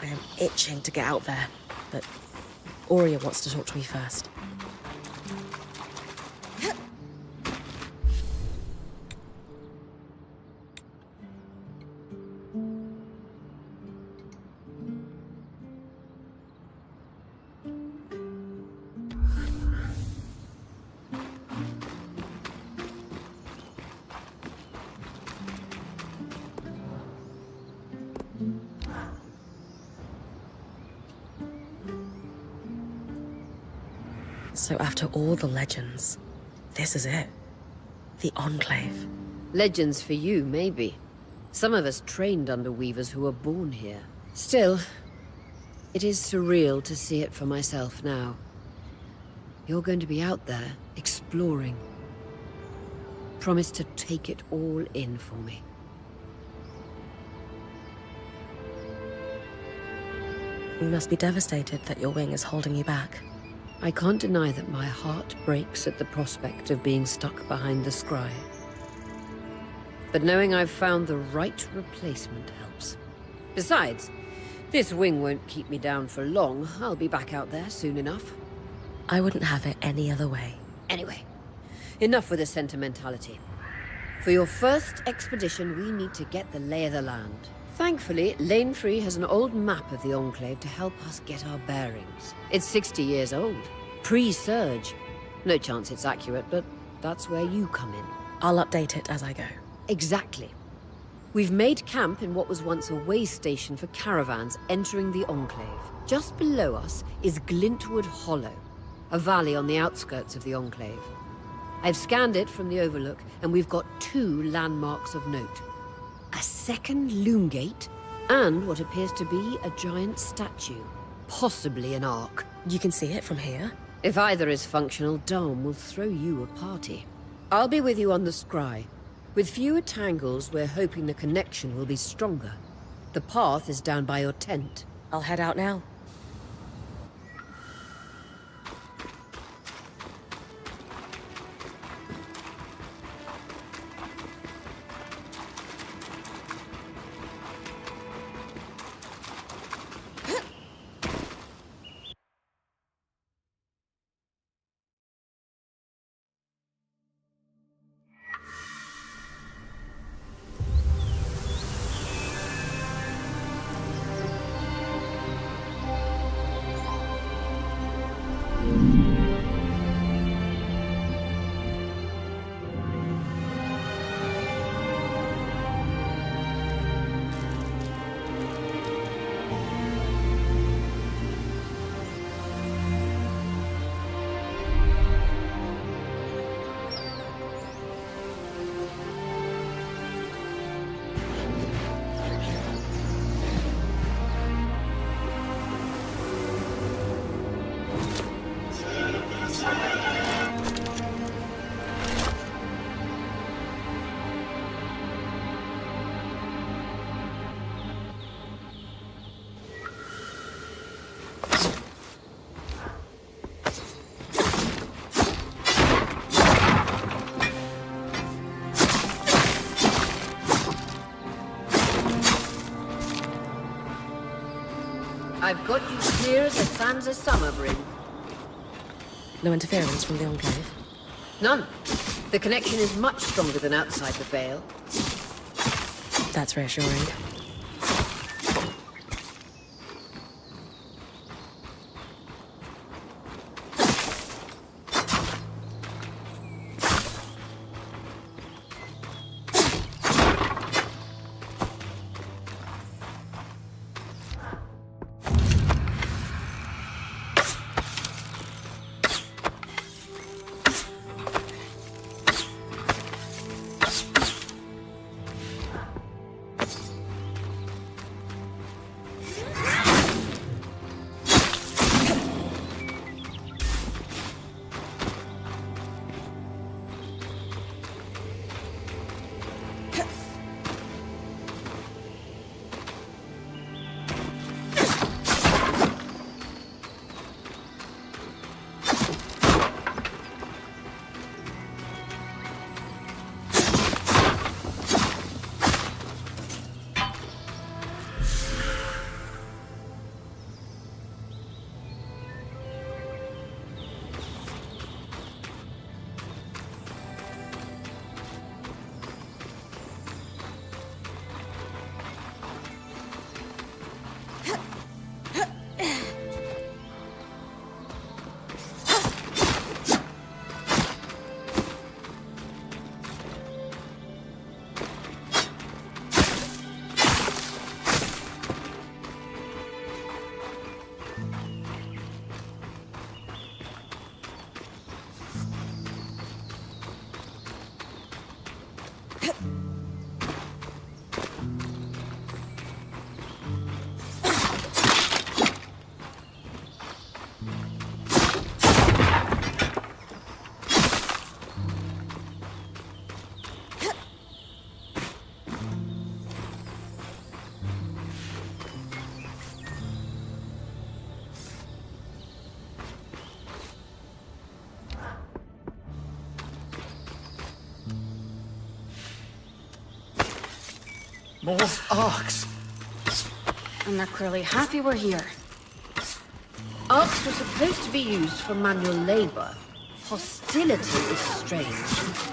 I am itching to get out there, but Aurea wants to talk to me first. So after all the legends, this is it. The Enclave. Legends for you, maybe. Some of us trained under weavers who were born here. Still, it is surreal to see it for myself now. You're going to be out there, exploring. Promise to take it all in for me. You must be devastated that your wing is holding you back. I can't deny that my heart breaks at the prospect of being stuck behind the scry. But knowing I've found the right replacement helps. Besides, this wing won't keep me down for long. I'll be back out there soon enough. I wouldn't have it any other way. Anyway, enough with the sentimentality. For your first expedition, we need to get the lay of the land. Thankfully, Lane Free has an old map of the Enclave to help us get our bearings. It's 60 years old. Pre-Surge. No chance it's accurate, but that's where you come in. I'll update it as I go. Exactly. We've made camp in what was once a way station for caravans entering the Enclave. Just below us is Glintwood Hollow, a valley on the outskirts of the Enclave. I've scanned it from the overlook, and we've got 2 landmarks of note. A second loom gate, and what appears to be a giant statue. Possibly an ark. You can see it from here? If either is functional, Dom will throw you a party. I'll be with you on the scry. With fewer tangles, we're hoping the connection will be stronger. The path is down by your tent. I'll head out now. I've got you clear as the sands of summer bring. No interference from the Enclave? None. The connection is much stronger than outside the Vale. That's reassuring. More arcs! And they're clearly happy we're here. Arcs were supposed to be used for manual labor. Hostility is strange.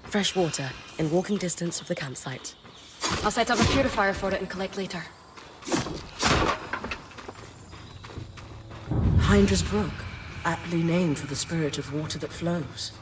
Fresh water in walking distance of the campsite. I'll set up a purifier for it and collect later. Hydra's Brook, aptly named for the spirit of water that flows.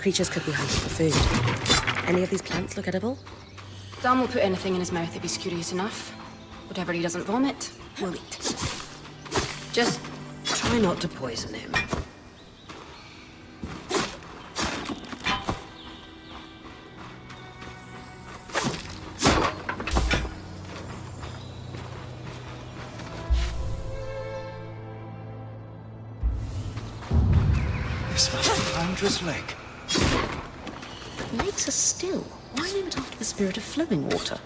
Creatures could be hunting for food. Any of these plants look edible? Dan will put anything in his mouth if he's curious enough. Whatever he doesn't vomit, we'll eat. Just try not to poison him. This must be Andra's lake. Lakes are still. Why name it after the spirit of flowing water?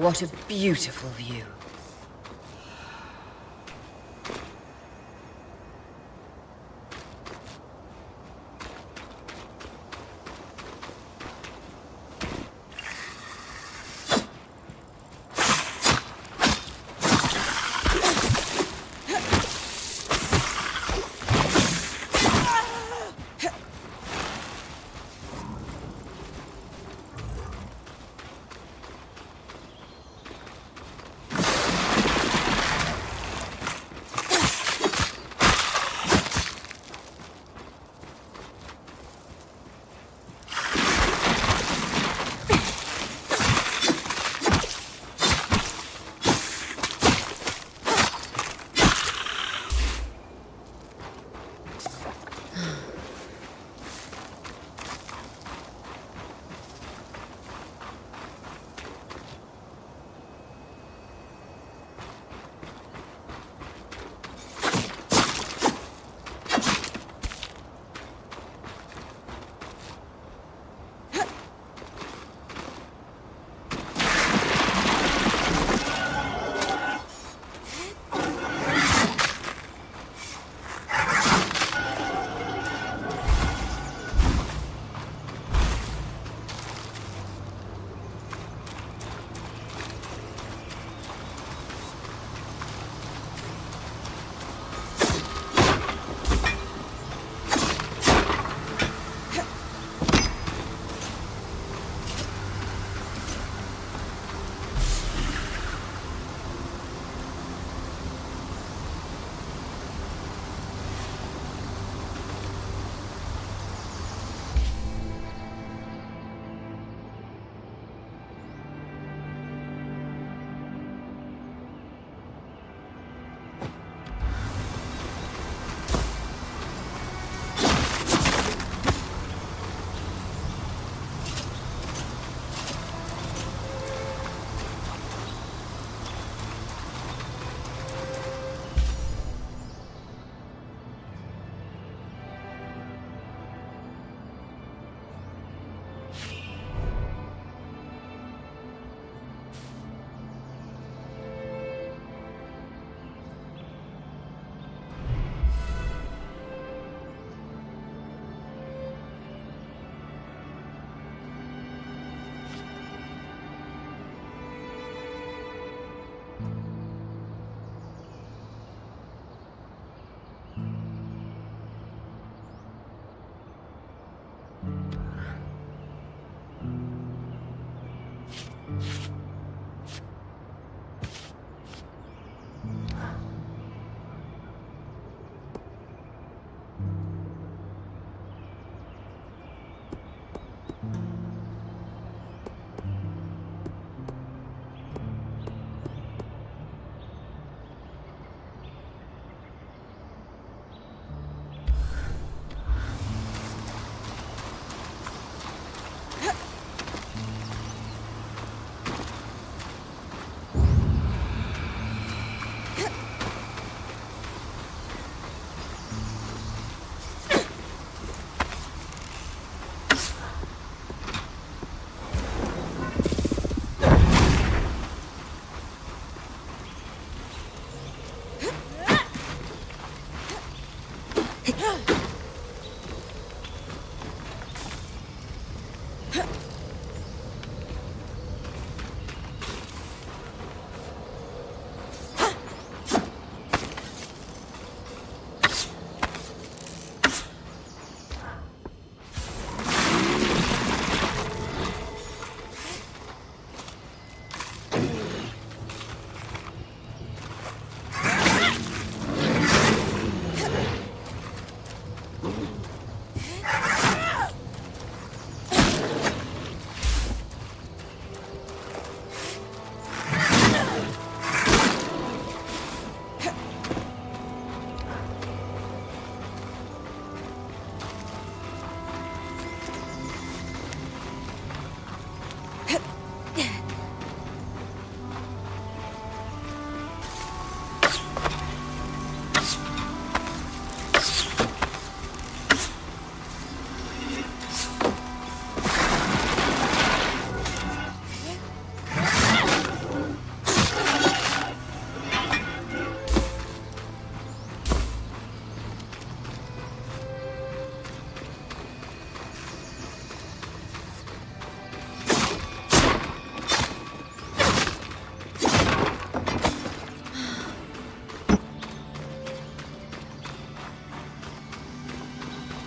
What a beautiful view.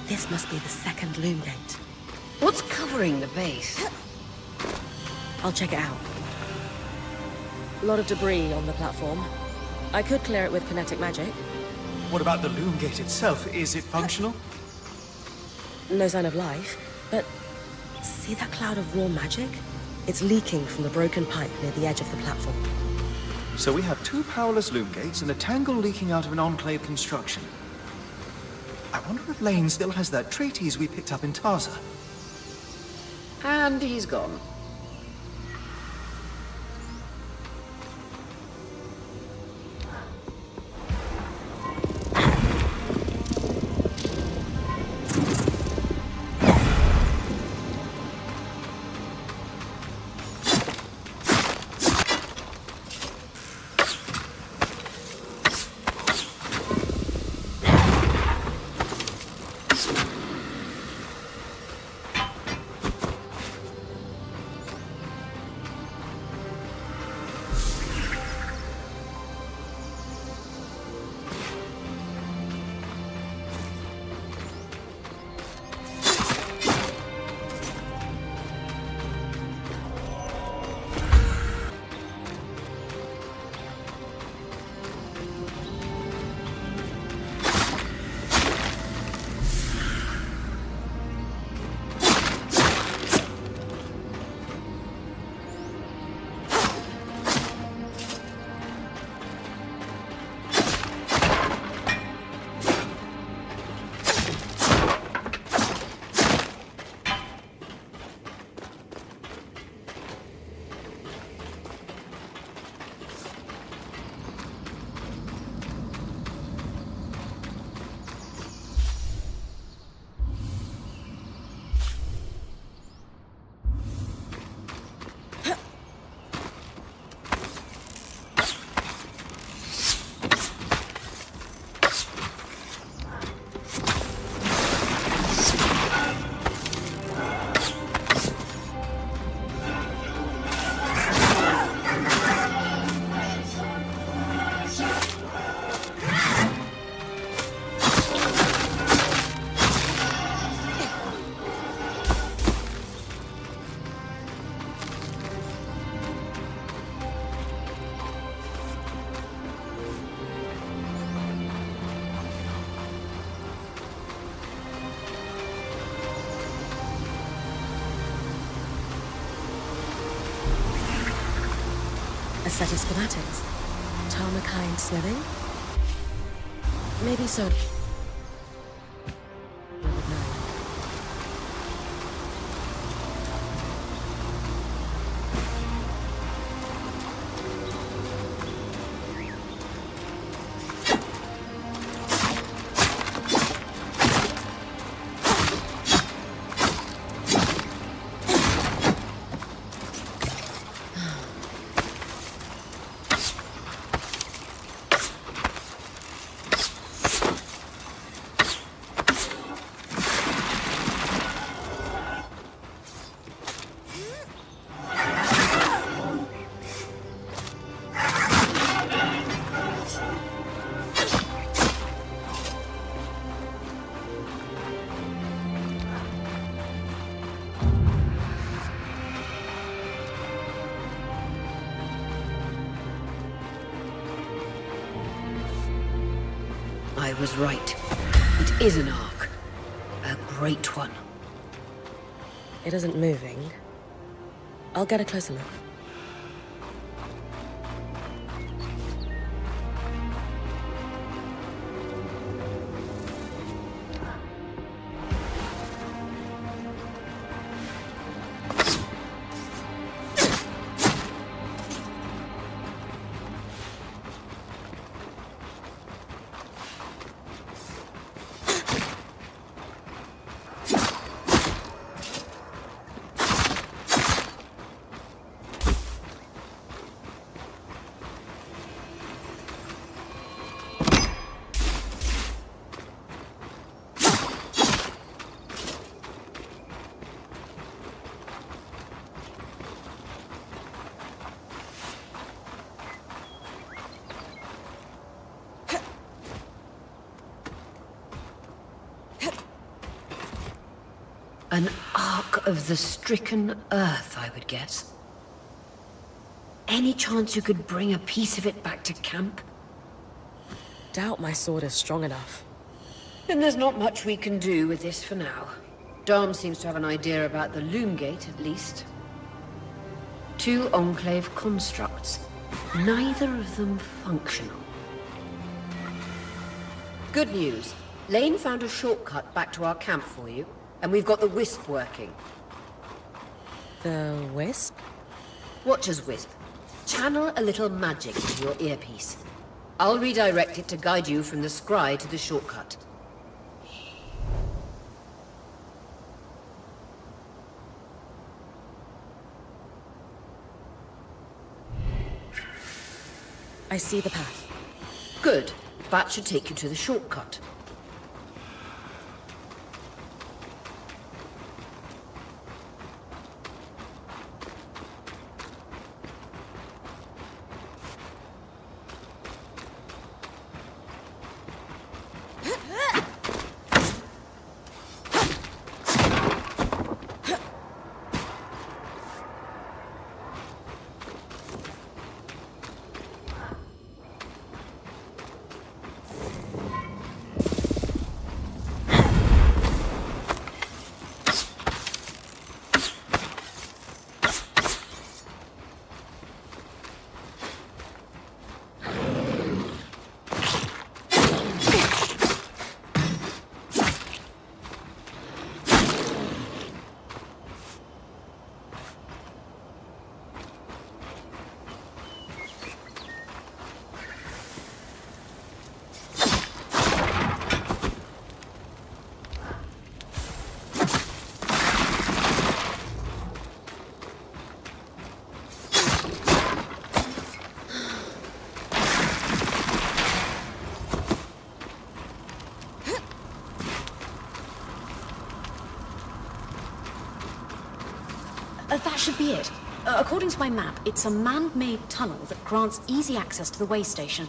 This must be the second loom gate. What's covering the base? I'll check it out. A lot of debris on the platform. I could clear it with kinetic magic. What about the loom gate itself? Is it functional? No sign of life, but see that cloud of raw magic? It's leaking from the broken pipe near the edge of the platform. So we have two powerless loom gates and a tangle leaking out of an enclave construction. I wonder if Lane still has that treatise we picked up in Taza. And he's gone. A set of schematics. Tarmakind smithing? Maybe so. I would know. I was right. It is an ark. A great one. It isn't moving. I'll get a closer look. An ark of the stricken earth, I would guess. Any chance you could bring a piece of it back to camp? Doubt my sword is strong enough. Then there's not much we can do with this for now. Dom seems to have an idea about the loom gate, at least. 2 Enclave constructs. Neither of them functional. Good news. Lane found a shortcut back to our camp for you, and we've got the Wisp working. The Wisp? Watch as Wisp. Channel a little magic into your earpiece. I'll redirect it to guide you from the scry to the shortcut. I see the path. Good. That should take you to the shortcut. That should be it. According to my map, it's a man-made tunnel that grants easy access to the way station.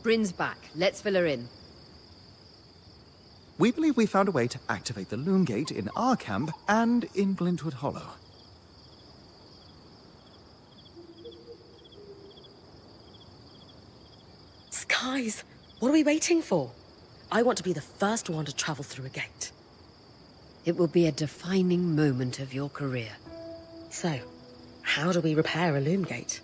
Bryn's back. Let's fill her in. We believe we found a way to activate the loom gate in our camp and in Glintwood Hollow. Skies! What are we waiting for? I want to be the first one to travel through a gate. It will be a defining moment of your career. So, how do we repair a loom gate?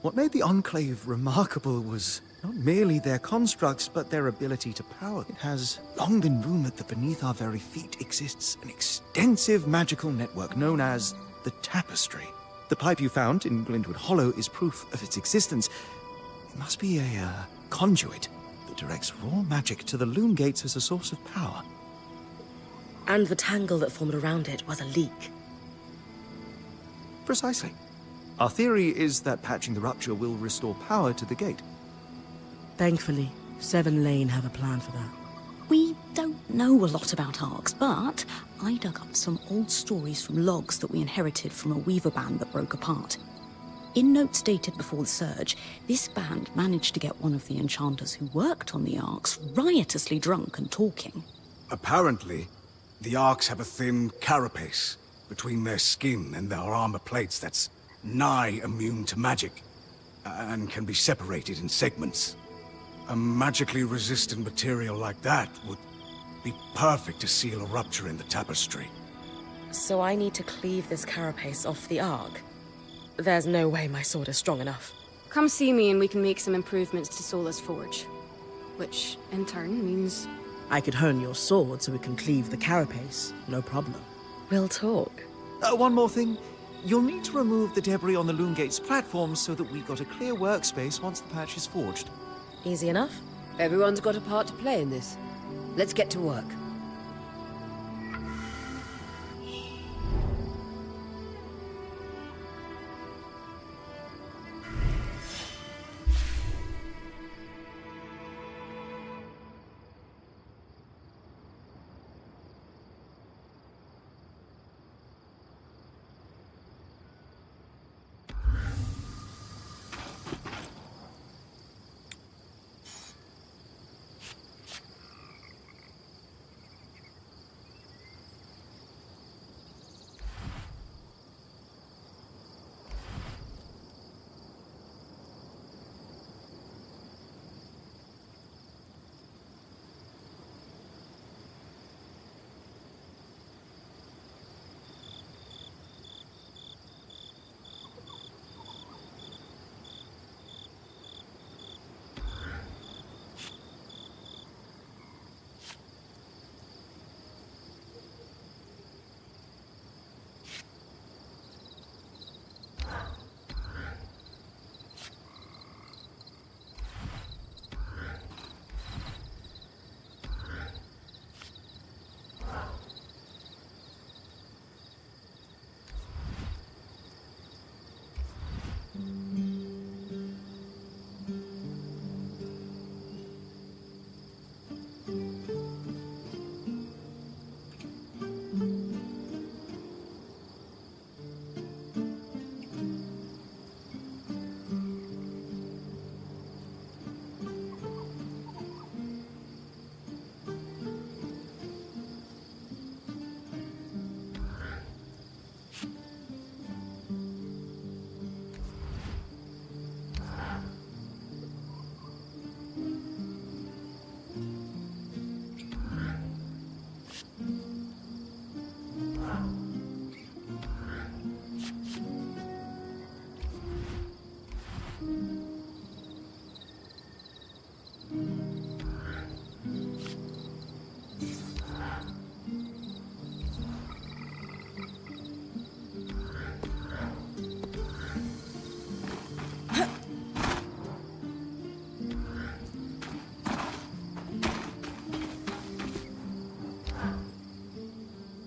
What made the Enclave remarkable was not merely their constructs, but their ability to power. It has long been rumored that beneath our very feet exists an extensive magical network known as the Tapestry. The pipe you found in Glintwood Hollow is proof of its existence. It must be a conduit that directs raw magic to the loom gates as a source of power. And the tangle that formed around it was a leak. Precisely. Our theory is that patching the rupture will restore power to the gate. Thankfully, Seven Lane have a plan for that. We don't know a lot about arcs, but I dug up some old stories from logs that we inherited from a weaver band that broke apart. In notes dated before the surge, this band managed to get one of the enchanters who worked on the arcs riotously drunk and talking. Apparently, the arcs have a thin carapace between their skin and their armor plates that's nigh immune to magic, and can be separated in segments. A magically resistant material like that would Be perfect to seal a rupture in the tapestry. So I need to cleave this carapace off the Ark? There's no way my sword is strong enough. Come see me and we can make some improvements to Sola's forge. Which, in turn, means... I could hone your sword so we can cleave the carapace, no problem. We'll talk. One more thing. You'll need to remove the debris on the Loomgate's platform so that we've got a clear workspace once the patch is forged. Easy enough? Everyone's got a part to play in this. Let's get to work.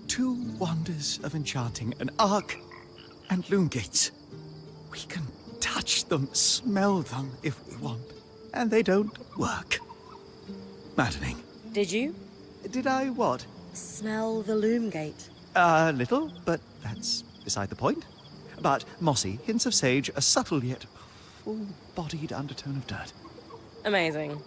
Two wonders of enchanting, an Ark and Loomgates. We can touch them, smell them if we want, and they don't work. Maddening. Did you? Did I what? Smell the Loomgate. A little, but that's beside the point. But mossy, hints of sage, a subtle yet full-bodied undertone of dirt. Amazing.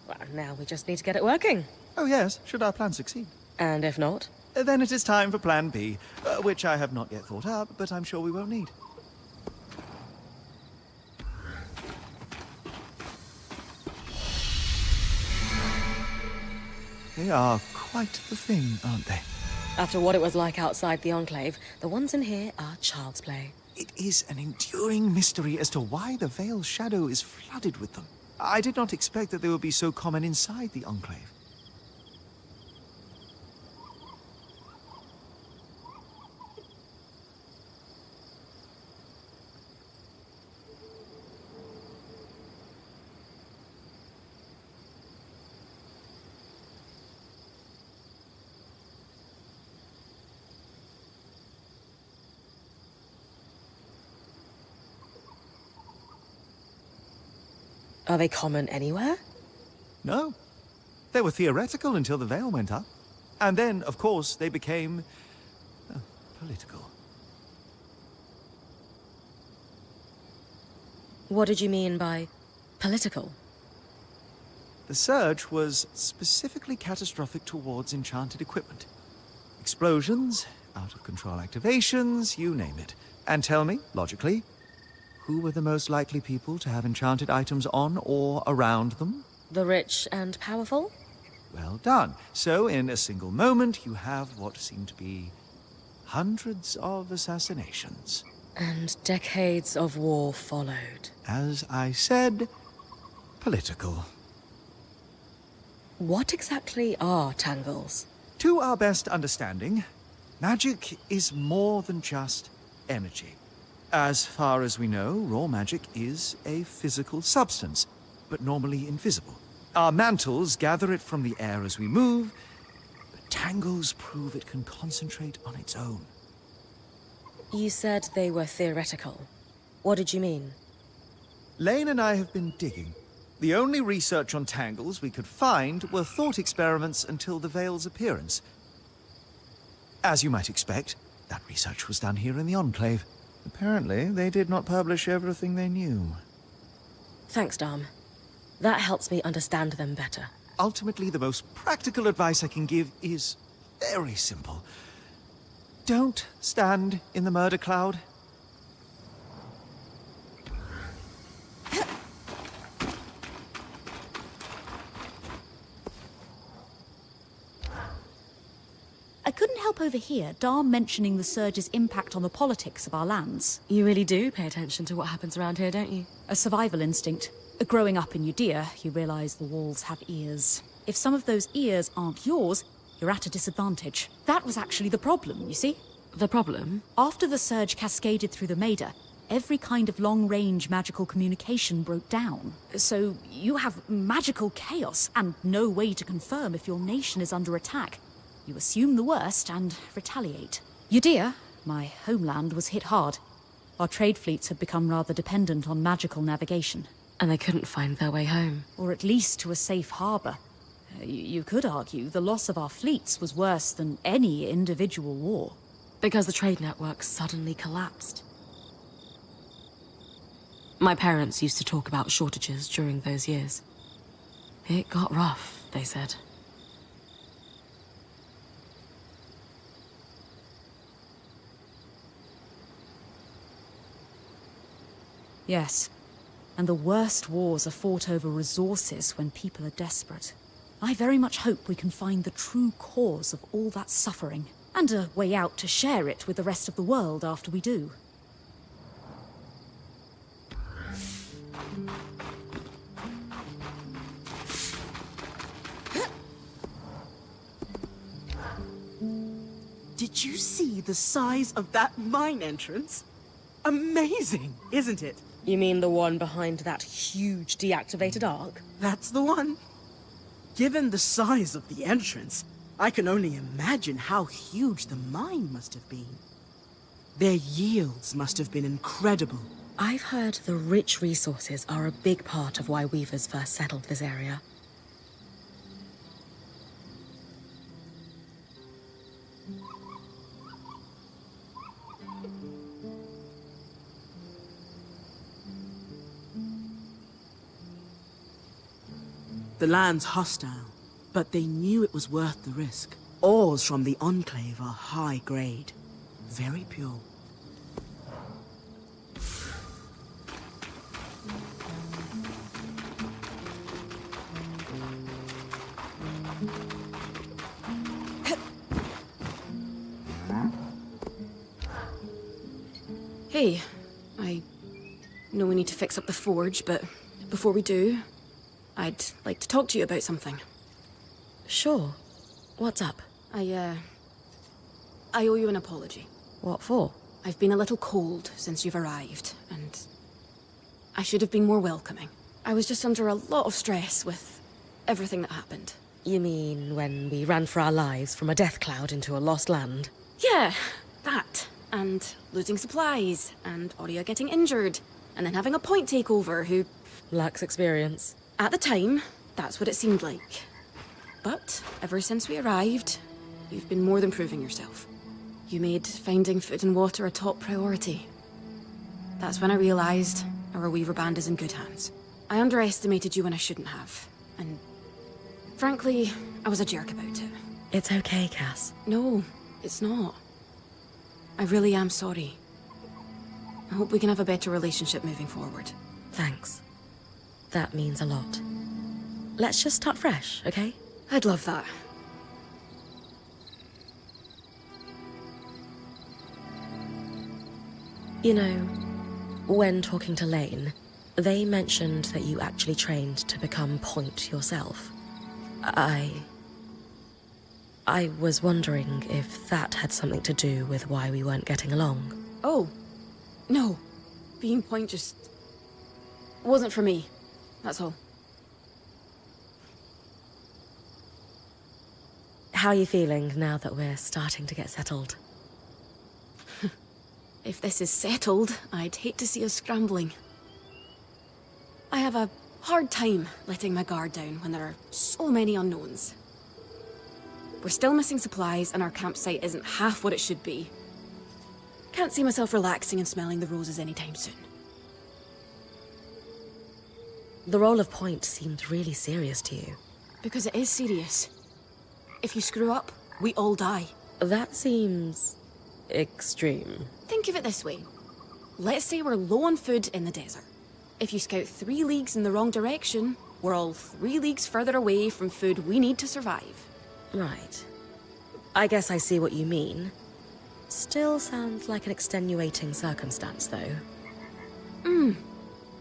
Well, now we just need to get it working. Oh yes, should our plan succeed. And if not? Then it is time for Plan B, which I have not yet thought up, but I'm sure we won't need. They are quite the thing, aren't they? After what it was like outside the Enclave, the ones in here are child's play. It is an enduring mystery as to why the Veil's shadow is flooded with them. I did not expect that they would be so common inside the Enclave. Are they common anywhere? No. They were theoretical until the Veil went up. And then, of course, they became... political. What did you mean by political? The surge was specifically catastrophic towards enchanted equipment. Explosions, out-of-control activations, you name it. And tell me, logically, who were the most likely people to have enchanted items on or around them? The rich and powerful? Well done. So, in a single moment, you have what seem to be hundreds of assassinations. And decades of war followed. As I said, political. What exactly are tangles? To our best understanding, magic is more than just energy. As far as we know, raw magic is a physical substance, but normally invisible. Our mantles gather it from the air as we move, but tangles prove it can concentrate on its own. You said they were theoretical. What did you mean? Lane and I have been digging. The only research on tangles we could find were thought experiments until the Veil's appearance. As you might expect, that research was done here in the Enclave. Apparently, they did not publish everything they knew. Thanks, Dom. That helps me understand them better. Ultimately, the most practical advice I can give is very simple. Don't stand in the murder cloud. I couldn't help overhear Dar mentioning the surge's impact on the politics of our lands. You really do pay attention to what happens around here, don't you? A survival instinct. Growing up in Judea, you realise the walls have ears. If some of those ears aren't yours, you're at a disadvantage. That was actually the problem, you see? The problem? After the surge cascaded through the Maida, every kind of long-range magical communication broke down. So you have magical chaos and no way to confirm if your nation is under attack. You assume the worst and retaliate. Judea, my homeland, was hit hard. Our trade fleets had become rather dependent on magical navigation. And they couldn't find their way home. Or at least to a safe harbour. You could argue the loss of our fleets was worse than any individual war. Because the trade network suddenly collapsed. My parents used to talk about shortages during those years. It got rough, they said. Yes. And the worst wars are fought over resources when people are desperate. I very much hope we can find the true cause of all that suffering, and a way out to share it with the rest of the world after we do. Did you see the size of that mine entrance? Amazing, isn't it? You mean the one behind that huge deactivated arc? That's the one. Given the size of the entrance, I can only imagine how huge the mine must have been. Their yields must have been incredible. I've heard the rich resources are a big part of why weavers first settled this area. The land's hostile, but they knew it was worth the risk. Ores from the Enclave are high grade, very pure. Hey, I know we need to fix up the forge, but before we do, I'd like to talk to you about something. Sure. What's up? I owe you an apology. What for? I've been a little cold since you've arrived, and I should have been more welcoming. I was just under a lot of stress with everything that happened. You mean when we ran for our lives from a death cloud into a lost land? Yeah, that. And losing supplies, and Aurea getting injured, and then having a point takeover who... Lacks experience. At the time, that's what it seemed like. But ever since we arrived, you've been more than proving yourself. You made finding food and water a top priority. That's when I realized our Weaver Band is in good hands. I underestimated you when I shouldn't have, and frankly, I was a jerk about it. It's okay, Cass. No, it's not. I really am sorry. I hope we can have a better relationship moving forward. Thanks. That means a lot. Let's just start fresh, okay? I'd love that. You know, when talking to Lane, they mentioned that you actually trained to become Point yourself. I was wondering if that had something to do with why we weren't getting along. Oh, no. Being Point just wasn't for me. That's all. How are you feeling now that we're starting to get settled? If this is settled, I'd hate to see us scrambling. I have a hard time letting my guard down when there are so many unknowns. We're still missing supplies and our campsite isn't half what it should be. Can't see myself relaxing and smelling the roses anytime soon. The role of Point seemed really serious to you. Because it is serious. If you screw up, we all die. That seems extreme. Think of it this way. Let's say we're low on food in the desert. If you scout 3 leagues in the wrong direction, we're all 3 leagues further away from food we need to survive. Right. I guess I see what you mean. Still sounds like an extenuating circumstance, though.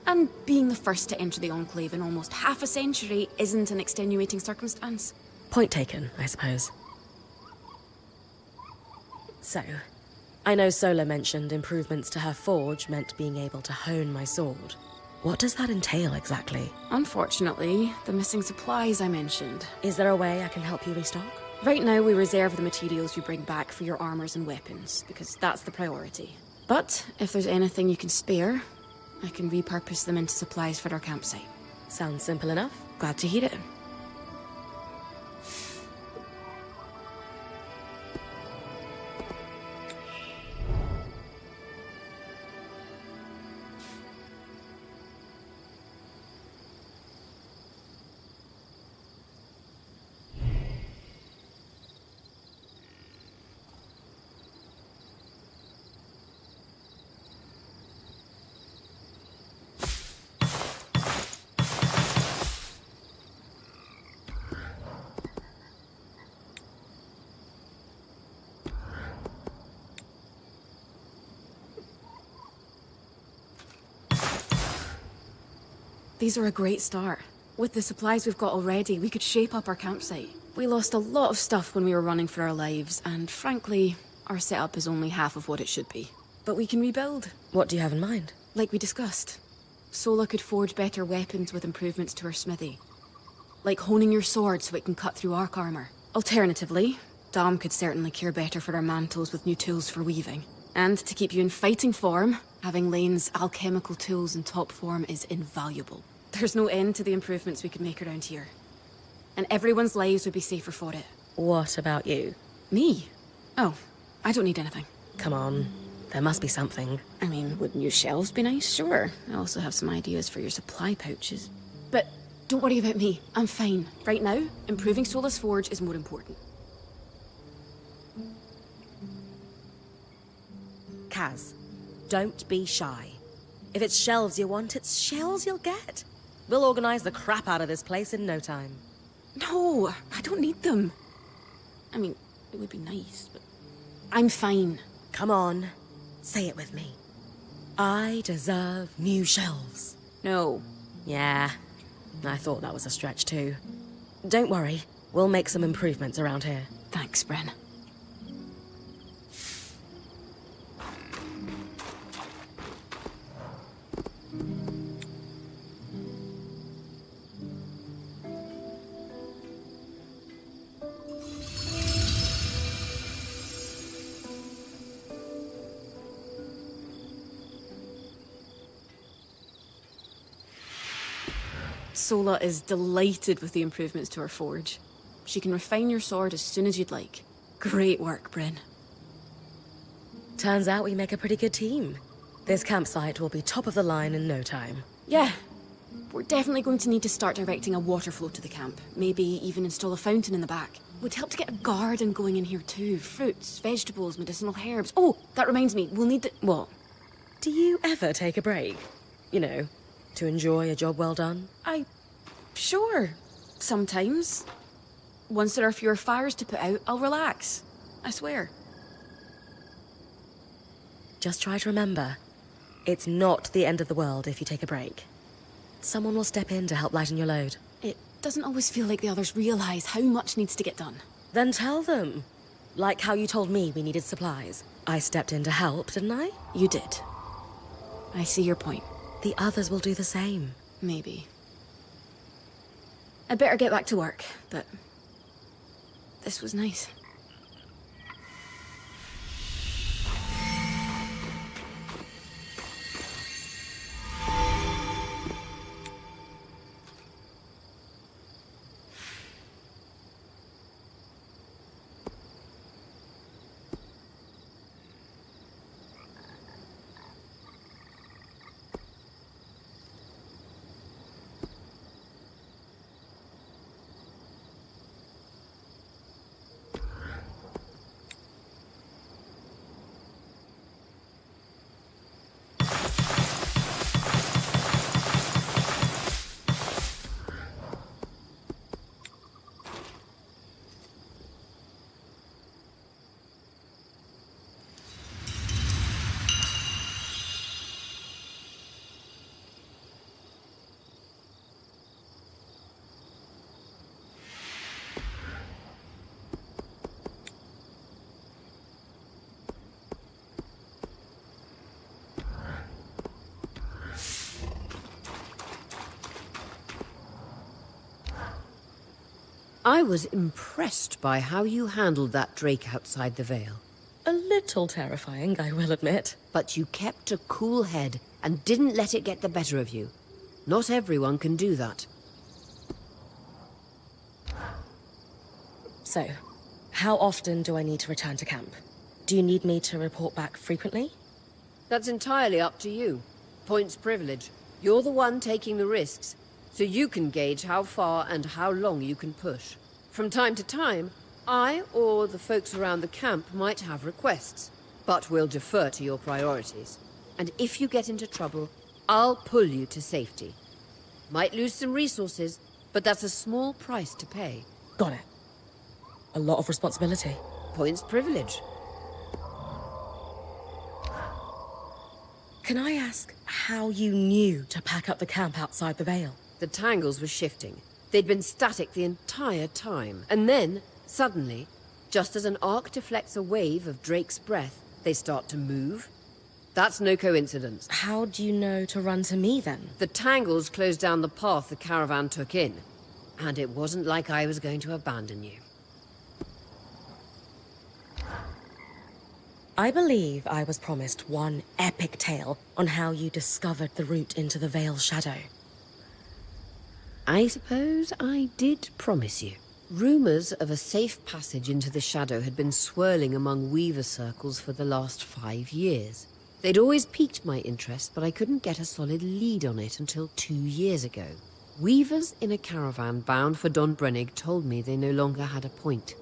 And being the first to enter the Enclave in almost half a century isn't an extenuating circumstance. Point taken, I suppose. So, I know Sola mentioned improvements to her forge meant being able to hone my sword. What does that entail exactly? Unfortunately, the missing supplies I mentioned. Is there a way I can help you restock? Right now, we reserve the materials you bring back for your armors and weapons, because that's the priority. But if there's anything you can spare, I can repurpose them into supplies for our campsite. Sounds simple enough. Glad to hear it. These are a great start. With the supplies we've got already, we could shape up our campsite. We lost a lot of stuff when we were running for our lives, and frankly, our setup is only half of what it should be. But we can rebuild. What do you have in mind? Like we discussed. Sola could forge better weapons with improvements to her smithy. Like honing your sword so it can cut through arc armor. Alternatively, Dom could certainly care better for our mantles with new tools for weaving. And to keep you in fighting form, having Lane's alchemical tools in top form is invaluable. There's no end to the improvements we could make around here. And everyone's lives would be safer for it. What about you? Me? Oh, I don't need anything. Come on, there must be something. I mean, would new shelves be nice? Sure. I also have some ideas for your supply pouches. But don't worry about me. I'm fine. Right now, improving Sola's forge is more important. Kaz, don't be shy. If it's shelves you want, it's shells you'll get. We'll organize the crap out of this place in no time. No, I don't need them. I mean, it would be nice, but I'm fine. Come on, say it with me. I deserve new shelves. No. Yeah, I thought that was a stretch too. Don't worry, we'll make some improvements around here. Thanks, Bren. Sola is delighted with the improvements to her forge. She can refine your sword as soon as you'd like. Great work, Bryn. Turns out we make a pretty good team. This campsite will be top of the line in no time. Yeah. We're definitely going to need to start directing a water flow to the camp. Maybe even install a fountain in the back. Would help to get a garden going in here too. Fruits, vegetables, medicinal herbs. Oh, that reminds me, we'll need the... What? Do you ever take a break? You know, to enjoy a job well done? Sure. Sometimes. Once there are fewer fires to put out, I'll relax. I swear. Just try to remember, it's not the end of the world if you take a break. Someone will step in to help lighten your load. It doesn't always feel like the others realize how much needs to get done. Then tell them. Like how you told me we needed supplies. I stepped in to help, didn't I? You did. I see your point. The others will do the same. Maybe. I'd better get back to work, but this was nice. I was impressed by how you handled that drake outside the Vale. A little terrifying, I will admit. But you kept a cool head and didn't let it get the better of you. Not everyone can do that. So, how often do I need to return to camp? Do you need me to report back frequently? That's entirely up to you. Points privilege. You're the one taking the risks, so you can gauge how far and how long you can push. From time to time, I or the folks around the camp might have requests, but we'll defer to your priorities. And if you get into trouble, I'll pull you to safety. Might lose some resources, but that's a small price to pay. Got it. A lot of responsibility. Points privilege. Can I ask how you knew to pack up the camp outside the Vale? The tangles were shifting. They'd been static the entire time. And then, suddenly, just as an arc deflects a wave of Drake's breath, they start to move. That's no coincidence. How do you know to run to me, then? The tangles closed down the path the caravan took in. And it wasn't like I was going to abandon you. I believe I was promised one epic tale on how you discovered the route into the Vale's shadow. I suppose I did promise you. Rumors of a safe passage into the shadow had been swirling among Weaver circles for the last 5 years. They'd always piqued my interest, but I couldn't get a solid lead on it until 2 years ago. Weavers in a caravan bound for Don Brennig told me they no longer had a point.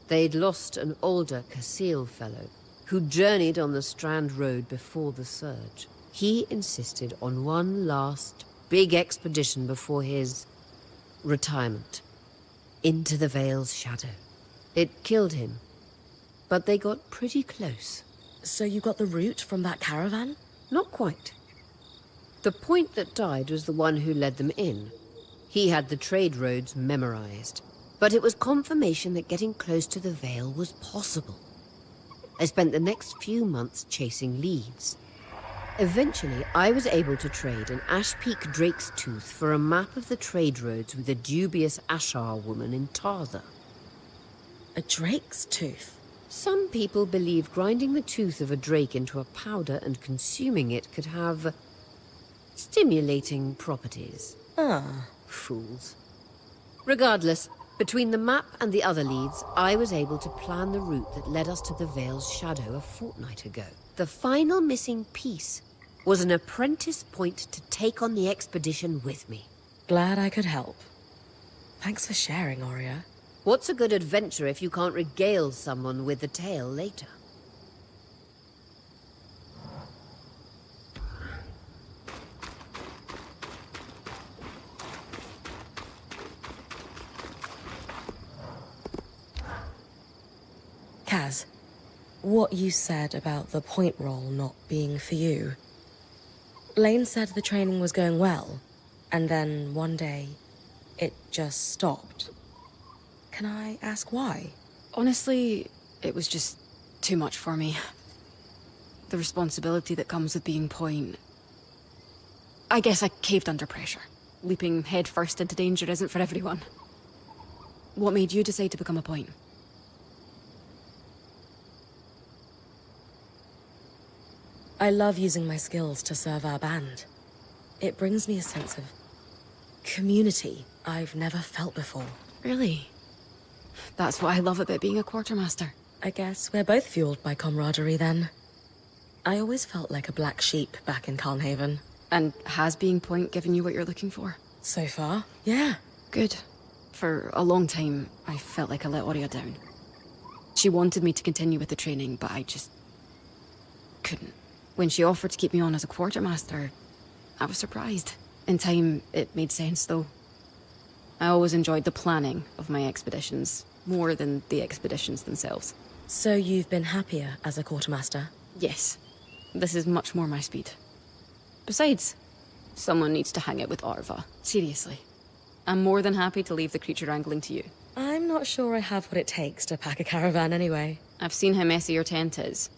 They'd lost an older Casil fellow who journeyed on the Strand Road before the Surge. He insisted on one last big expedition before his retirement. Into the Vale's shadow. It killed him, but they got pretty close. So you got the route from that caravan? Not quite. The point that died was the one who led them in. He had the trade roads memorized, but it was confirmation that getting close to the Vale was possible. I spent the next few months chasing leads. Eventually, I was able to trade an Ash Peak Drake's Tooth for a map of the trade roads with a dubious Ashar woman in Tarza. A drake's tooth? Some people believe grinding the tooth of a drake into a powder and consuming it could have stimulating properties. Ah. Fools. Regardless, between the map and the other leads, I was able to plan the route that led us to the Vale's shadow a fortnight ago. The final missing piece was an apprentice point to take on the expedition with me. Glad I could help. Thanks for sharing, Aurea. What's a good adventure if you can't regale someone with the tale later? Jazz, what you said about the point roll not being for you. Lane said the training was going well, and then one day, it just stopped. Can I ask why? Honestly, it was just too much for me. The responsibility that comes with being point. I guess I caved under pressure. Leaping headfirst into danger isn't for everyone. What made you decide to become a point? I love using my skills to serve our band. It brings me a sense of community I've never felt before. Really? That's what I love about being a quartermaster. I guess we're both fueled by camaraderie then. I always felt like a black sheep back in Calnhaven. And has being point given you what you're looking for? So far, yeah. Good. For a long time, I felt like I let Aurea down. She wanted me to continue with the training, but I just couldn't. When she offered to keep me on as a quartermaster, I was surprised. In time, it made sense, though. I always enjoyed the planning of my expeditions, more than the expeditions themselves. So you've been happier as a quartermaster? Yes. This is much more my speed. Besides, someone needs to hang out with Arva. Seriously. I'm more than happy to leave the creature wrangling to you. I'm not sure I have what it takes to pack a caravan anyway. I've seen how messy your tent is.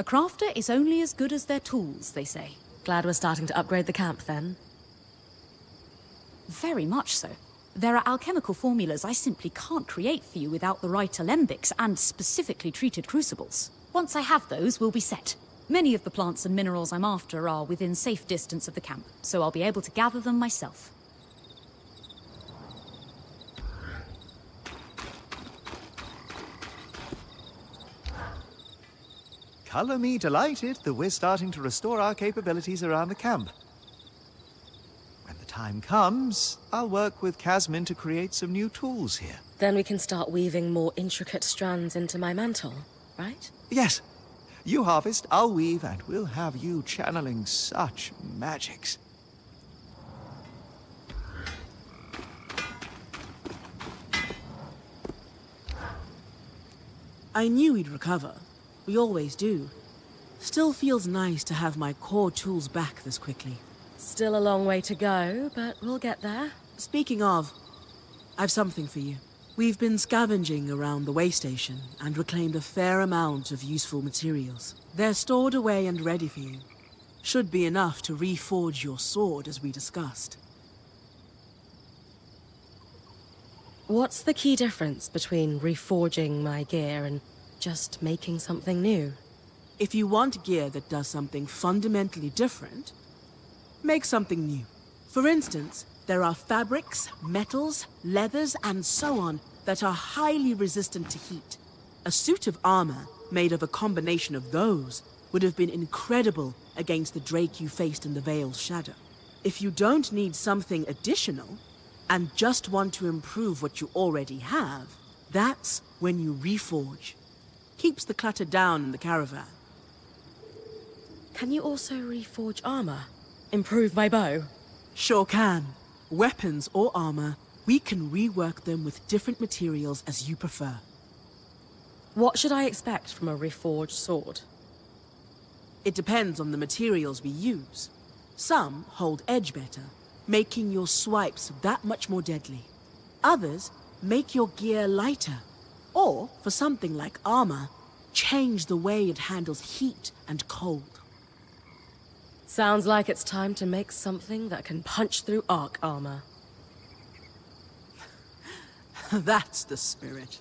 crafter is only as good as their tools, they say. Glad we're starting to upgrade the camp then. Very much so. There are alchemical formulas I simply can't create for you without the right alembics and specifically treated crucibles. Once I have those, we'll be set. Many of the plants and minerals I'm after are within safe distance of the camp, so I'll be able to gather them myself. Color me delighted that we're starting to restore our capabilities around the camp. When the time comes, I'll work with Casmin to create some new tools here. Then we can start weaving more intricate strands into my mantle, right? Yes. You harvest, I'll weave, and we'll have you channeling such magics. I knew he'd recover. We always do. Still feels nice to have my core tools back this quickly. Still a long way to go, but we'll get there. Speaking of, I've something for you. We've been scavenging around the way station and reclaimed a fair amount of useful materials. They're stored away and ready for you. Should be enough to reforge your sword as we discussed. What's the key difference between reforging my gear and just making something new? If you want gear that does something fundamentally different, make something new. For instance, there are fabrics, metals, leathers, and so on that are highly resistant to heat. A suit of armor made of a combination of those would have been incredible against the Drake you faced in the Veil's shadow. If you don't need something additional, and just want to improve what you already have, that's when you reforge. Keeps the clutter down in the caravan. Can you also reforge armor? Improve my bow? Sure can. Weapons or armor, we can rework them with different materials as you prefer. What should I expect from a reforged sword? It depends on the materials we use. Some hold edge better, making your swipes that much more deadly. Others make your gear lighter, or, for something like armor, change the way it handles heat and cold. Sounds like it's time to make something that can punch through arc armor. That's the spirit.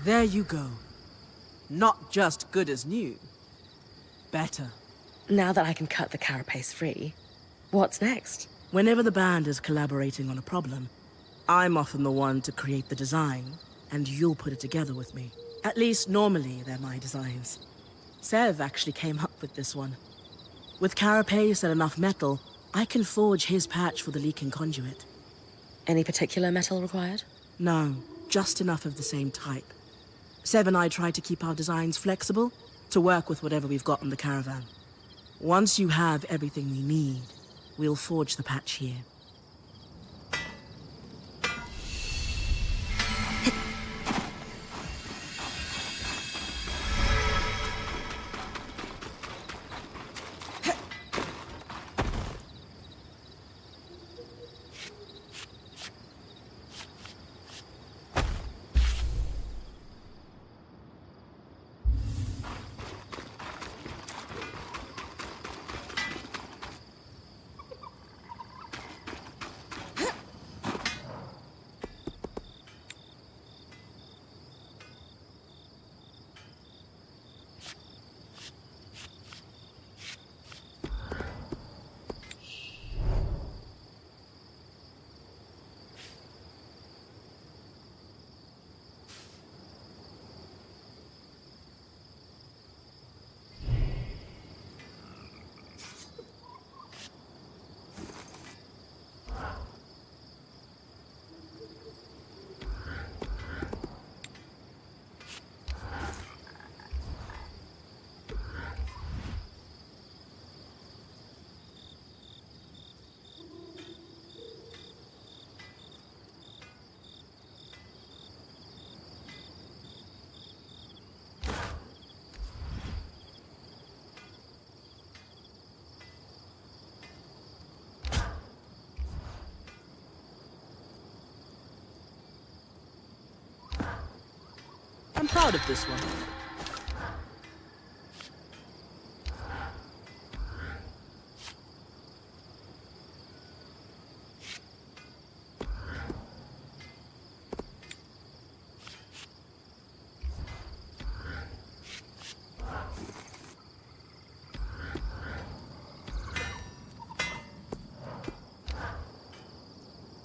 There you go. Not just good as new. Better. Now that I can cut the carapace free, what's next? Whenever the band is collaborating on a problem, I'm often the one to create the design, and you'll put it together with me. At least normally they're my designs. Sev actually came up with this one. With carapace and enough metal, I can forge his patch for the leaking conduit. Any particular metal required? No, just enough of the same type. Sev and I try to keep our designs flexible to work with whatever we've got in the caravan. Once you have everything we need, we'll forge the patch here. proud of this one.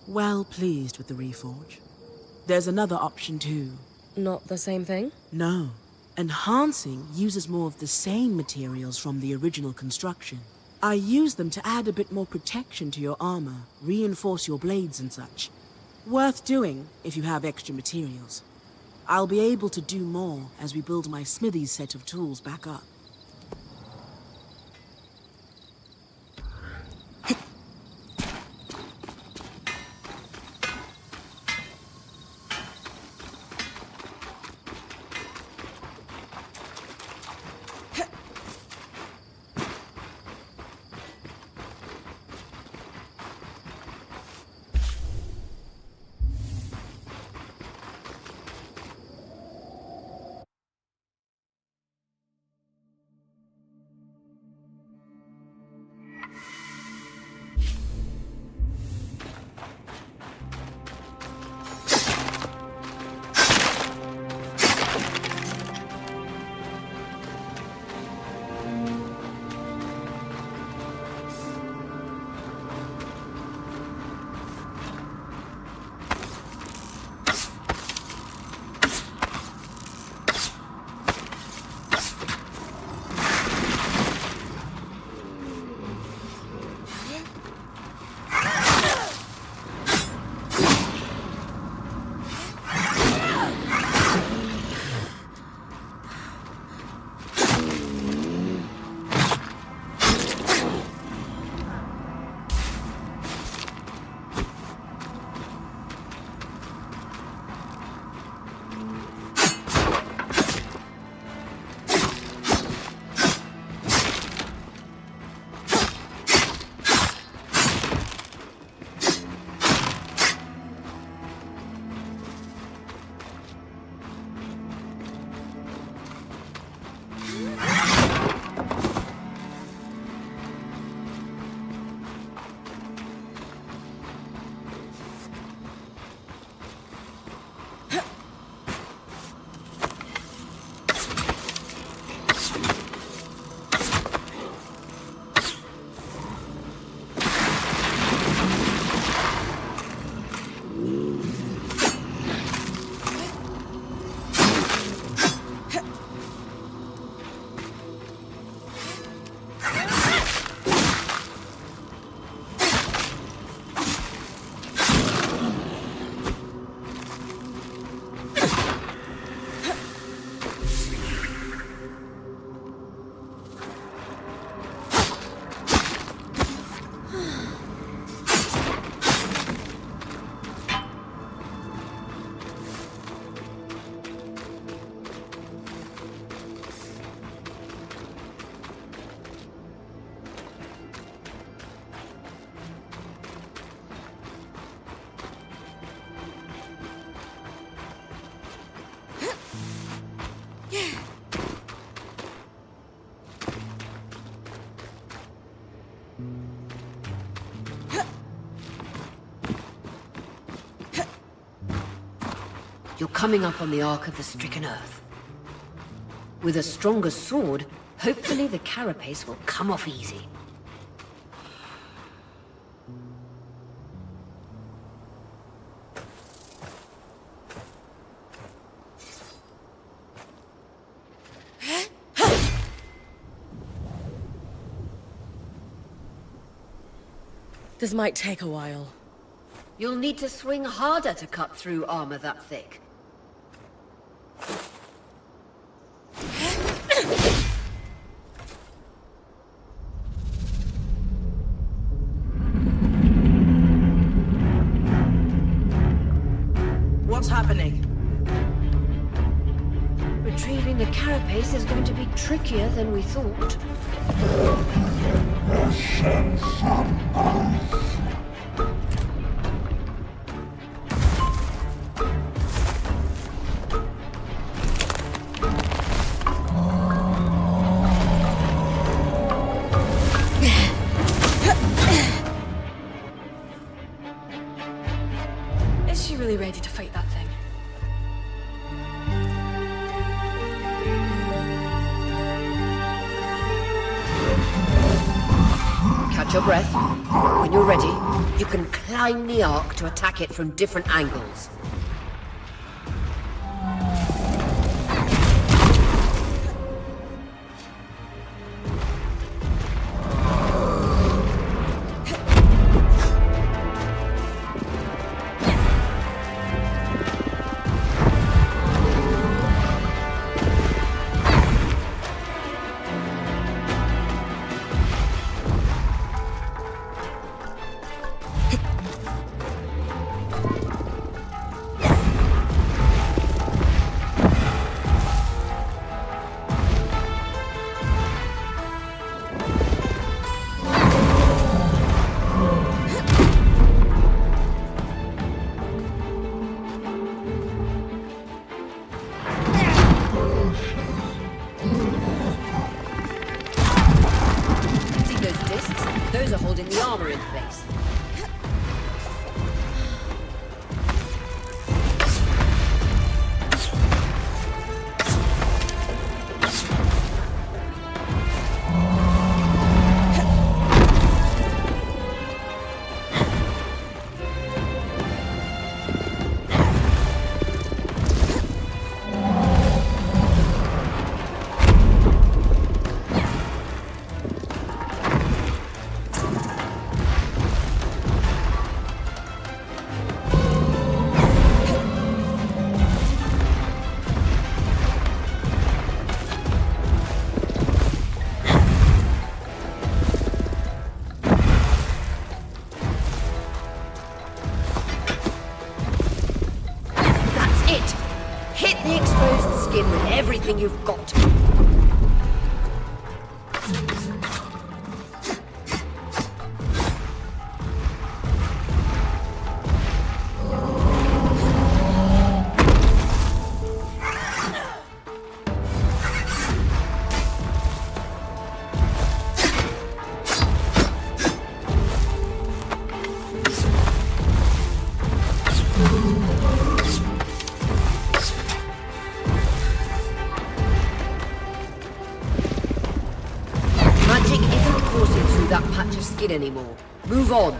Well pleased with the reforge. There's another option too. Not the same thing? No. Enhancing uses more of the same materials from the original construction. I use them to add a bit more protection to your armor, reinforce your blades and such. Worth doing if you have extra materials. I'll be able to do more as we build my smithy's set of tools back up. You're coming up on the Ark of the Stricken Earth. With a stronger sword, hopefully the carapace will come off easy. This might take a while. You'll need to swing harder to cut through armor that thick. What's happening? Retrieving the carapace is going to be trickier than we thought. Catch your breath. When you're ready, you can climb the ark to attack it from different angles. Those are holding the armor in place. With everything you've got. That patch of skin anymore. Move on.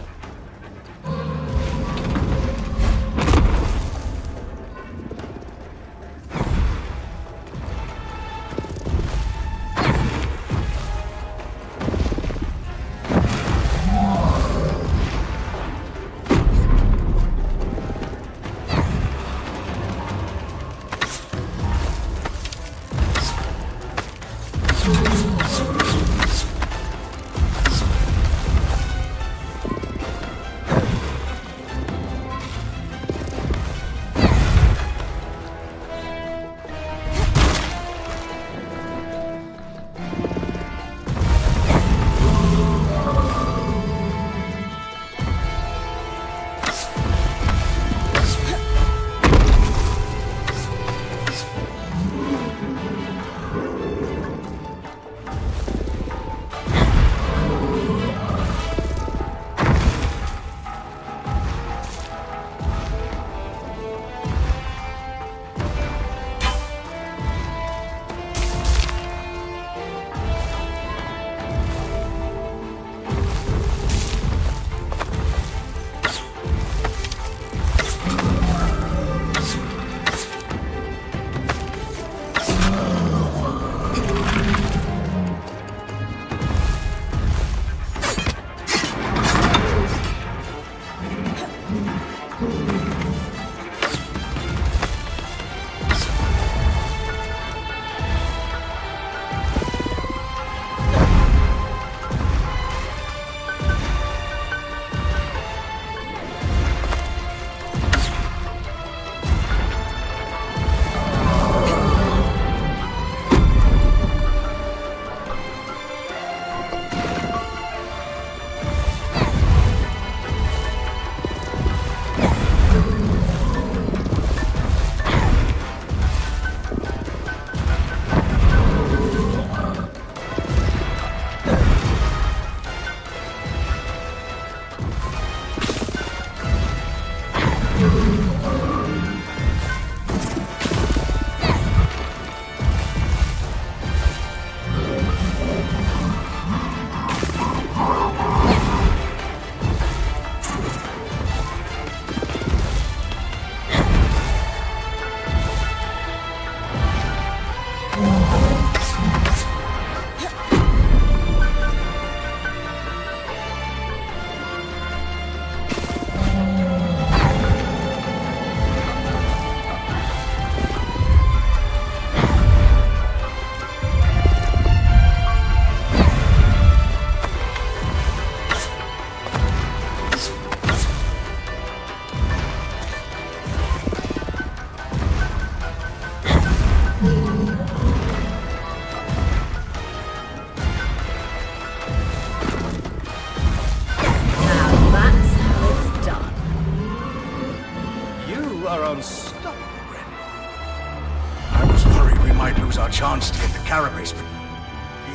chance to get the carapace, but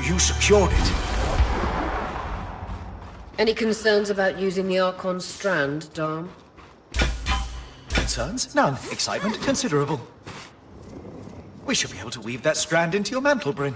you secured it. Any concerns about using the Archon's strand, Dom? Concerns? None. Excitement? Considerable. We should be able to weave that strand into your mantle, Bryn.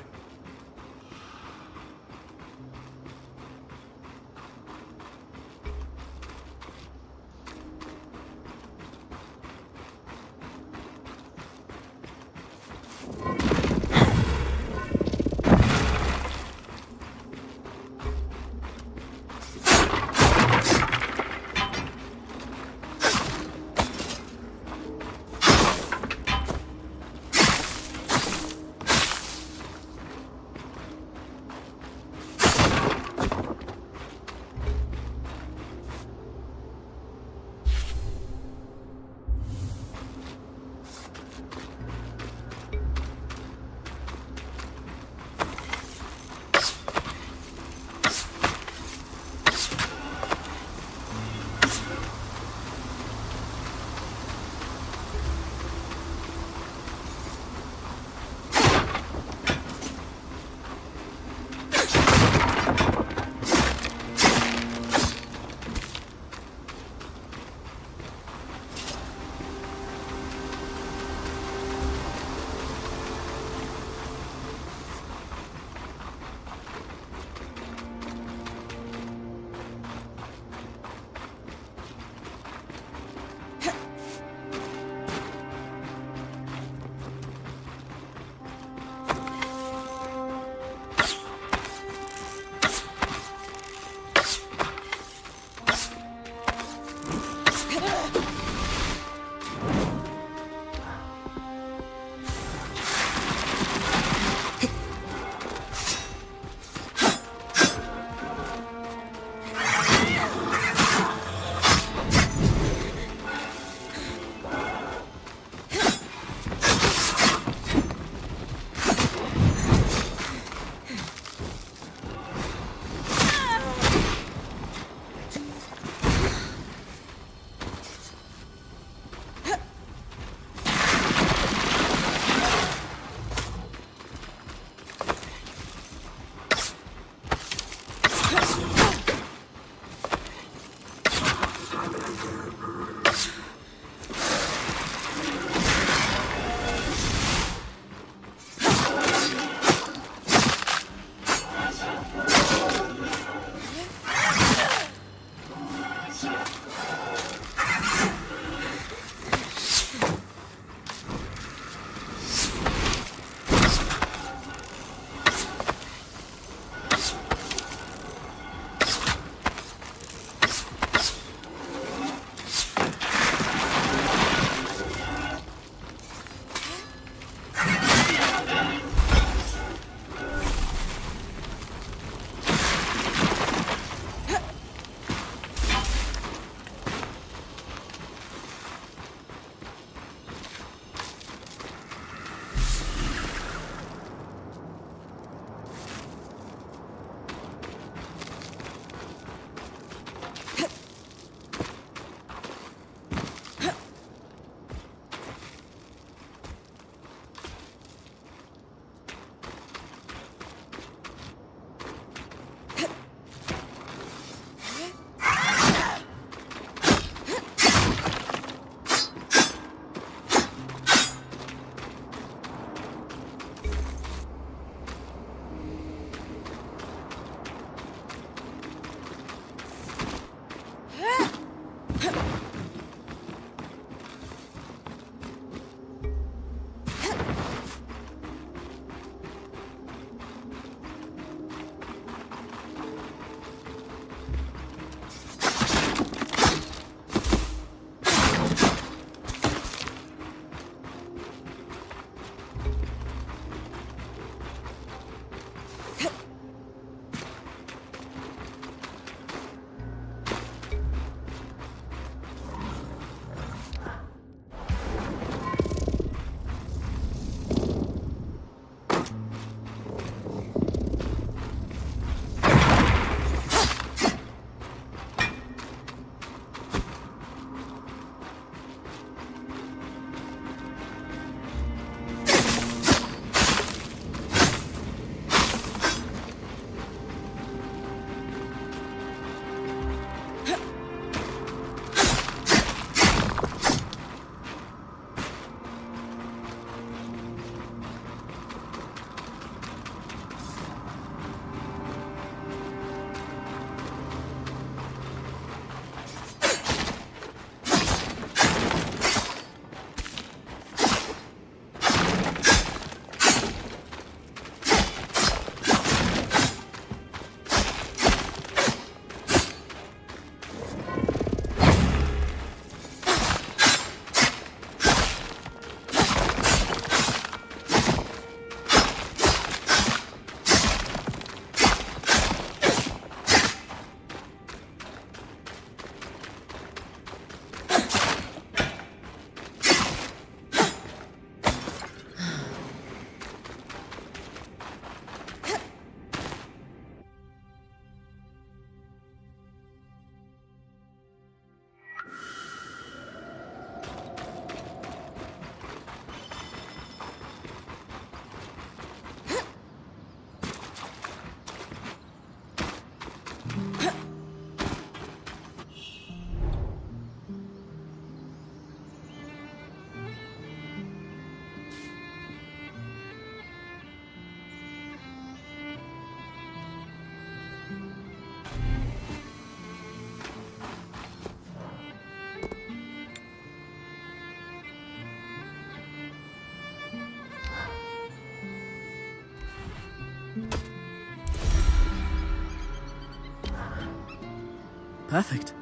Perfect.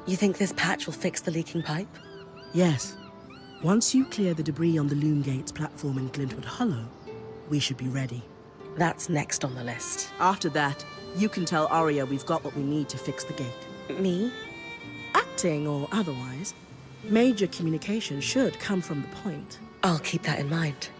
You think this patch will fix the leaking pipe? Yes. Once you clear the debris on the Loom Gates platform in Glintwood Hollow, we should be ready. That's next on the list. After that, you can tell Arya we've got what we need to fix the gate. Me? Acting or otherwise, major communication should come from the point. I'll keep that in mind.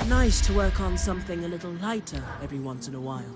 Nice to work on something a little lighter every once in a while.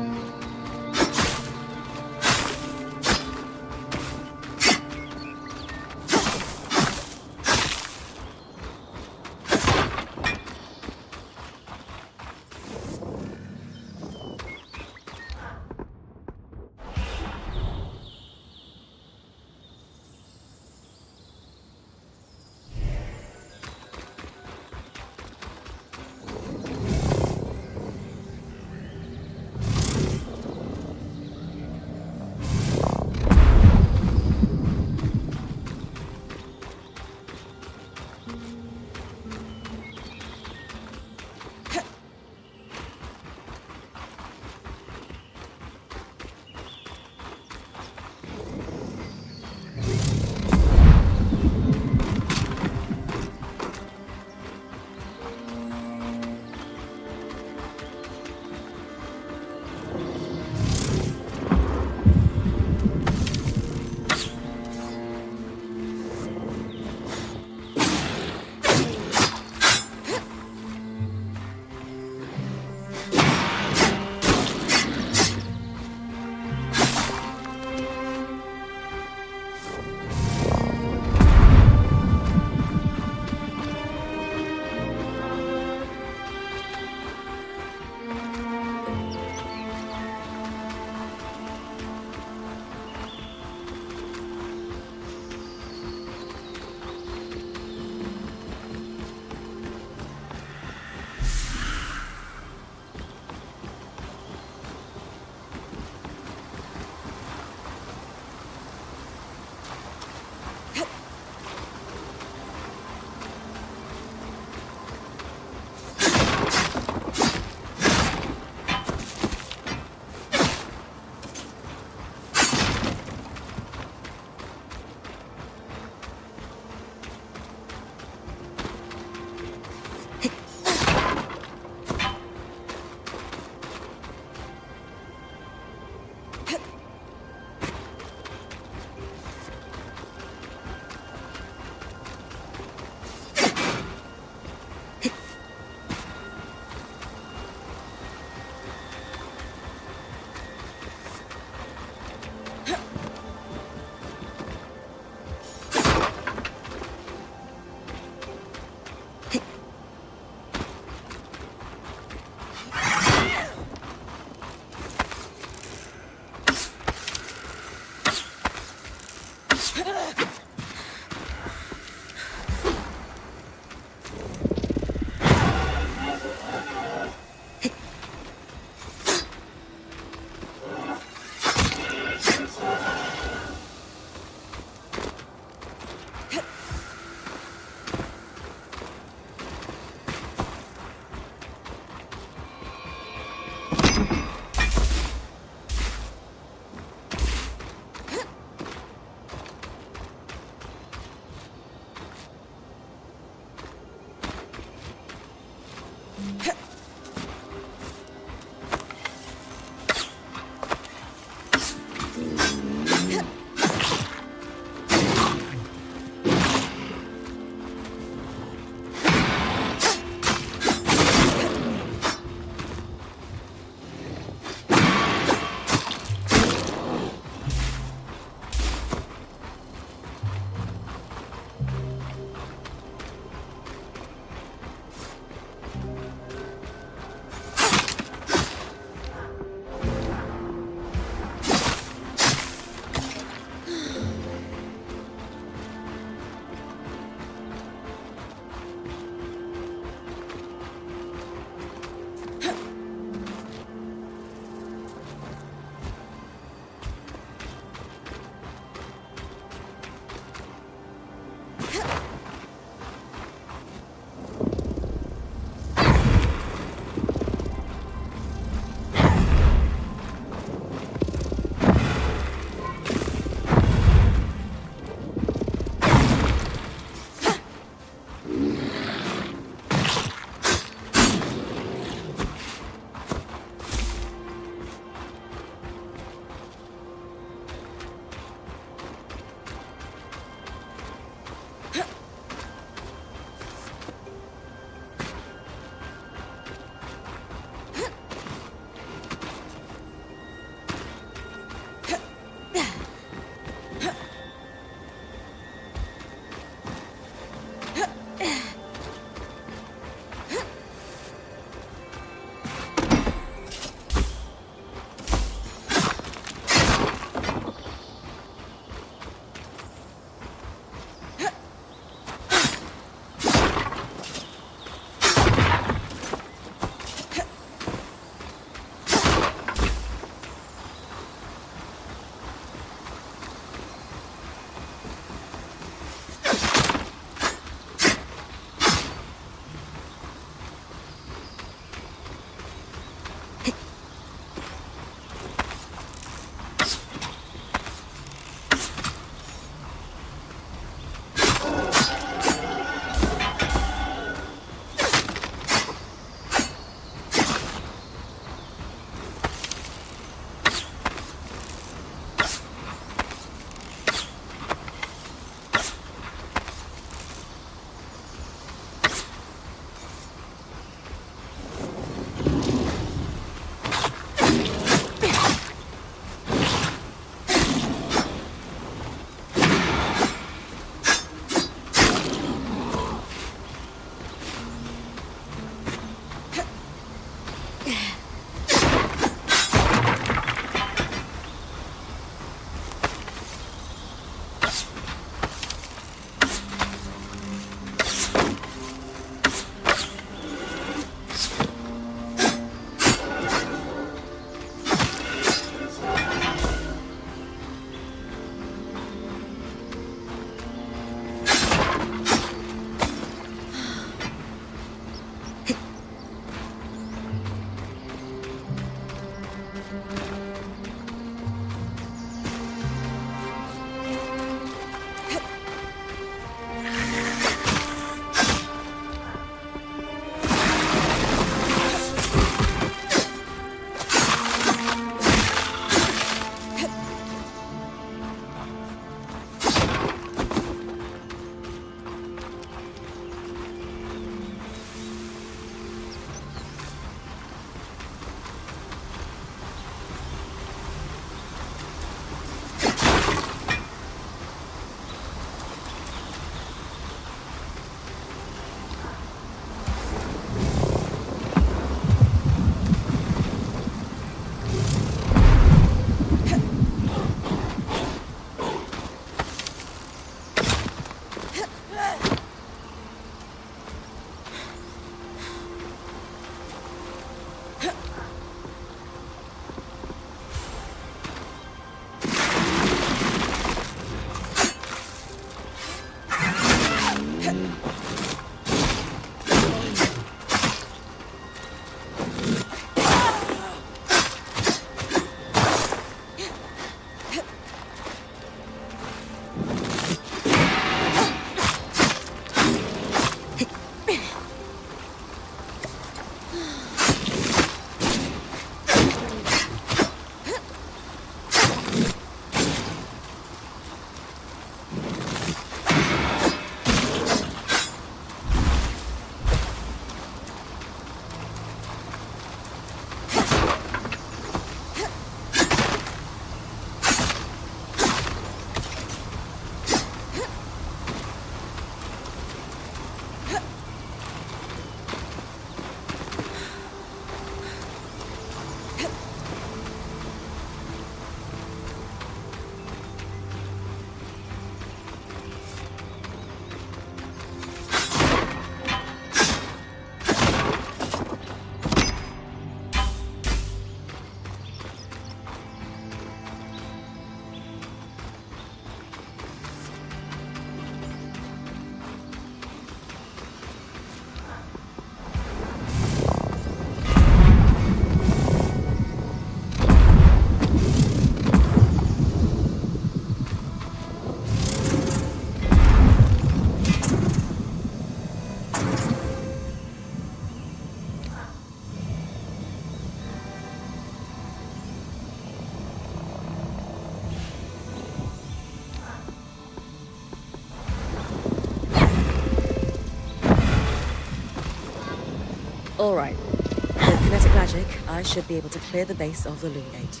All right. With kinetic magic, I should be able to clear the base of the loom gate.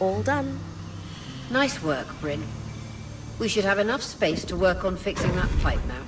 All done. Nice work, Bryn. We should have enough space to work on fixing that pipe now.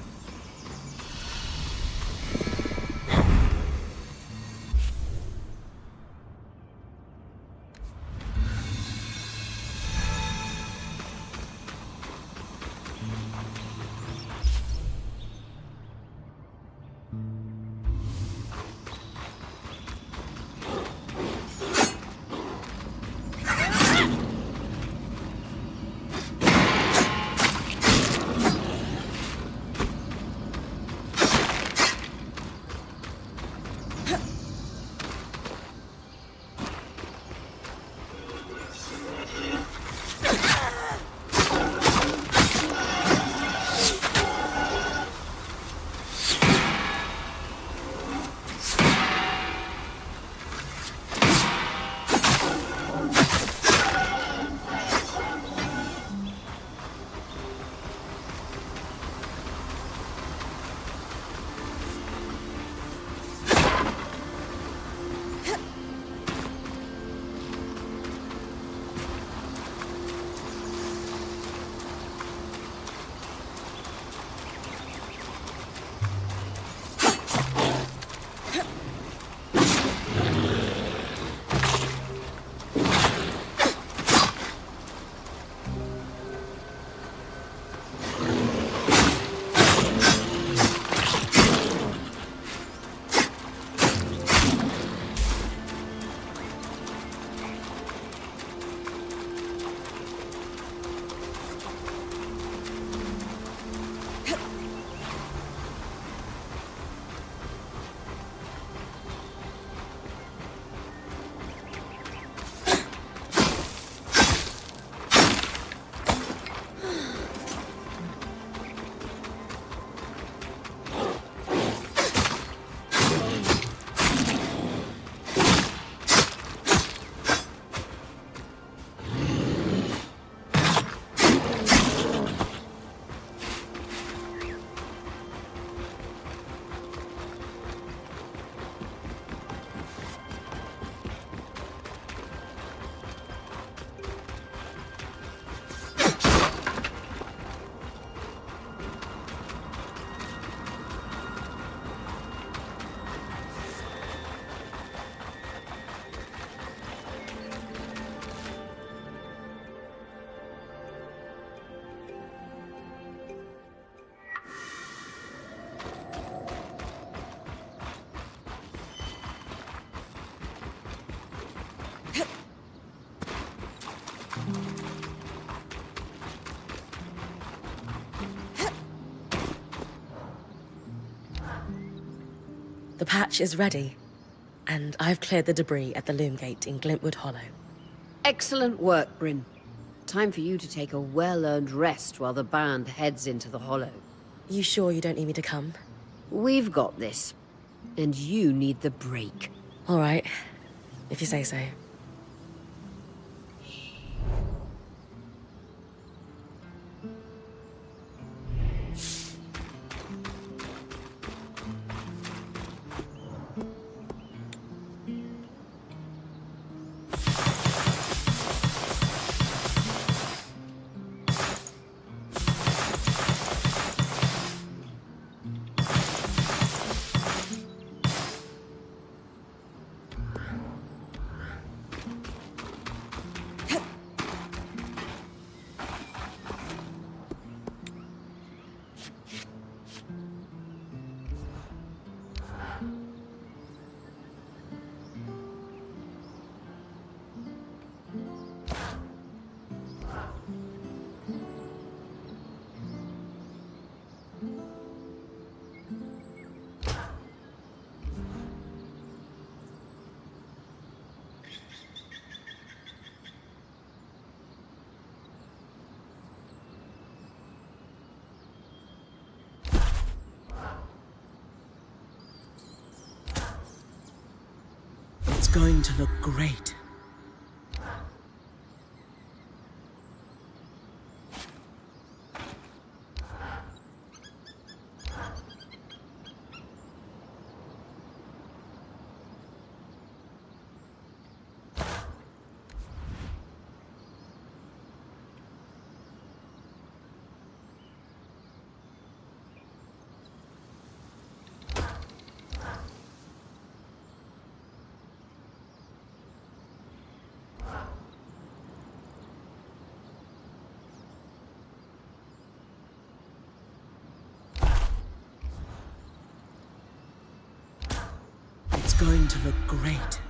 The patch is ready, and I've cleared the debris at the loom gate in Glintwood Hollow. Excellent work, Bryn. Time for you to take a well-earned rest while the band heads into the Hollow. You sure you don't need me to come? We've got this. And you need the break. All right, if you say so. going to look great. It's going to look great.